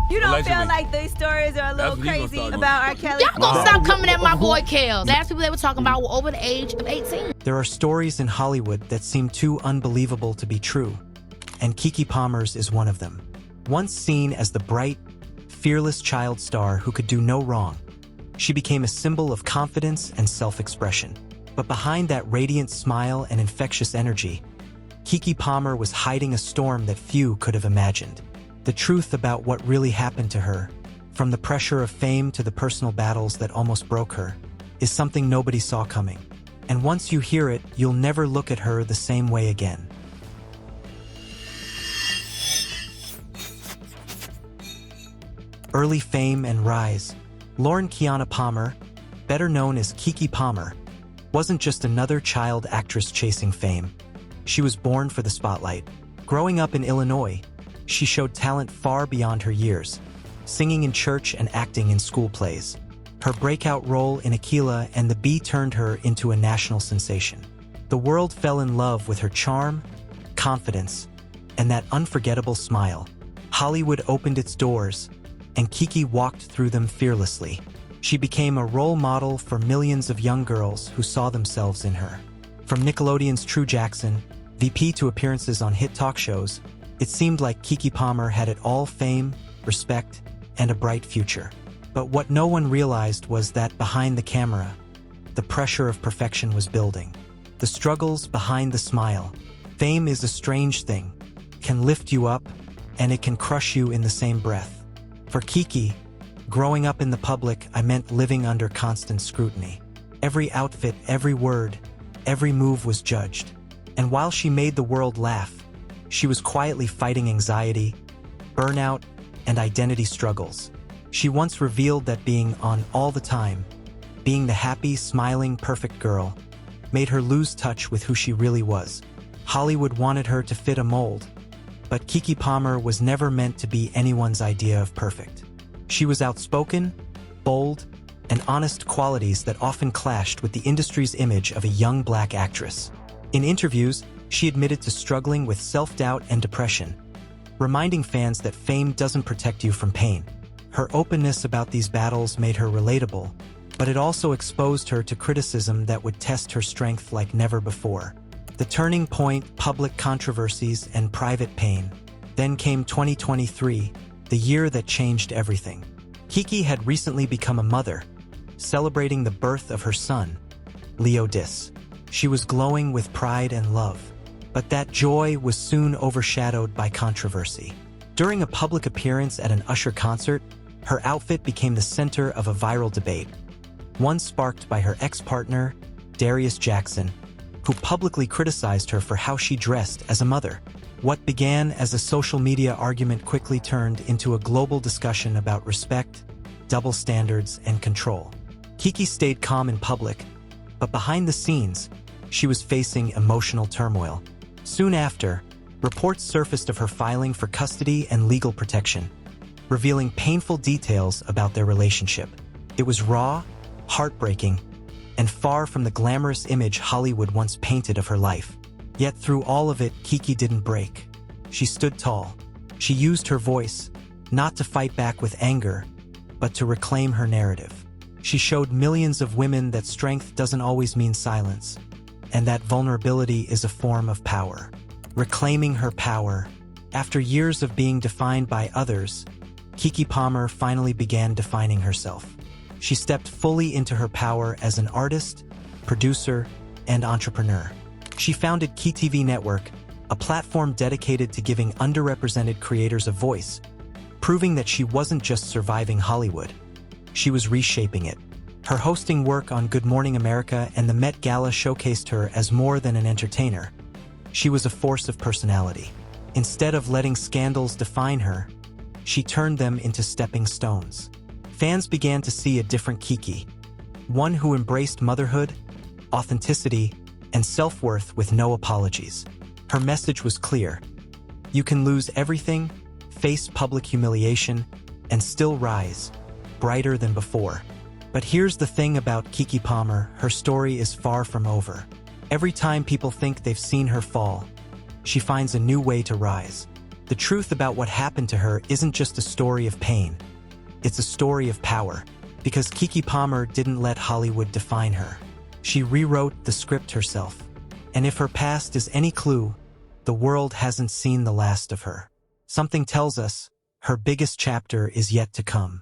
You don't feel Allegedly. like these stories are a little That's what you gonna crazy start doing. about R. Kelly? Y'all gonna stop coming at my boy Kel. Last people they were talking about were over the age of 18. There are stories in Hollywood that seem too unbelievable to be true, and Keke Palmer's is one of them. Once seen as the bright, fearless child star who could do no wrong, she became a symbol of confidence and self-expression. But behind that radiant smile and infectious energy, Keke Palmer was hiding a storm that few could have imagined. The truth about what really happened to her, from the pressure of fame to the personal battles that almost broke her, is something nobody saw coming. And once you hear it, you'll never look at her the same way again. Early fame and rise. Lauren Kiana Palmer, better known as Keke Palmer, wasn't just another child actress chasing fame. She was born for the spotlight. Growing up in Illinois, she showed talent far beyond her years, singing in church and acting in school plays. Her breakout role in Aquila and the Bee turned her into a national sensation. The world fell in love with her charm, confidence, and that unforgettable smile. Hollywood opened its doors, and Keke walked through them fearlessly. She became a role model for millions of young girls who saw themselves in her. From Nickelodeon's True Jackson, VP to appearances on hit talk shows, it seemed like Keke Palmer had it all: fame, respect, and a bright future. But what no one realized was that behind the camera, the pressure of perfection was building. The struggles behind the smile. Fame is a strange thing, can lift you up, and it can crush you in the same breath. For Keke, growing up in the public, I meant living under constant scrutiny. Every outfit, every word, every move was judged. And while she made the world laugh, she was quietly fighting anxiety, burnout, and identity struggles. She once revealed that being on all the time, being the happy, smiling, perfect girl, made her lose touch with who she really was. Hollywood wanted her to fit a mold, but Keke Palmer was never meant to be anyone's idea of perfect. She was outspoken, bold, and honest, qualities that often clashed with the industry's image of a young black actress. In interviews, she admitted to struggling with self-doubt and depression, reminding fans that fame doesn't protect you from pain. Her openness about these battles made her relatable, but it also exposed her to criticism that would test her strength like never before. The turning point: public controversies and private pain. Then came 2023, the year that changed everything. Keke had recently become a mother, celebrating the birth of her son, Leo Dis. She was glowing with pride and love. But that joy was soon overshadowed by controversy. During a public appearance at an Usher concert, her outfit became the center of a viral debate, one sparked by her ex-partner, Darius Jackson, who publicly criticized her for how she dressed as a mother. What began as a social media argument quickly turned into a global discussion about respect, double standards, and control. Keke stayed calm in public, but behind the scenes, she was facing emotional turmoil. Soon after, reports surfaced of her filing for custody and legal protection, revealing painful details about their relationship. It was raw, heartbreaking, and far from the glamorous image Hollywood once painted of her life. Yet through all of it, Keke didn't break. She stood tall. She used her voice, not to fight back with anger, but to reclaim her narrative. She showed millions of women that strength doesn't always mean silence, and that vulnerability is a form of power. Reclaiming her power. After years of being defined by others, Keke Palmer finally began defining herself. She stepped fully into her power as an artist, producer, and entrepreneur. She founded KeTV Network, a platform dedicated to giving underrepresented creators a voice, proving that she wasn't just surviving Hollywood, she was reshaping it. Her hosting work on Good Morning America and the Met Gala showcased her as more than an entertainer. She was a force of personality. Instead of letting scandals define her, she turned them into stepping stones. Fans began to see a different Keke, one who embraced motherhood, authenticity, and self-worth with no apologies. Her message was clear: you can lose everything, face public humiliation, and still rise, brighter than before. But here's the thing about Keke Palmer: her story is far from over. Every time people think they've seen her fall, she finds a new way to rise. The truth about what happened to her isn't just a story of pain. It's a story of power. Because Keke Palmer didn't let Hollywood define her. She rewrote the script herself. And if her past is any clue, the world hasn't seen the last of her. Something tells us her biggest chapter is yet to come.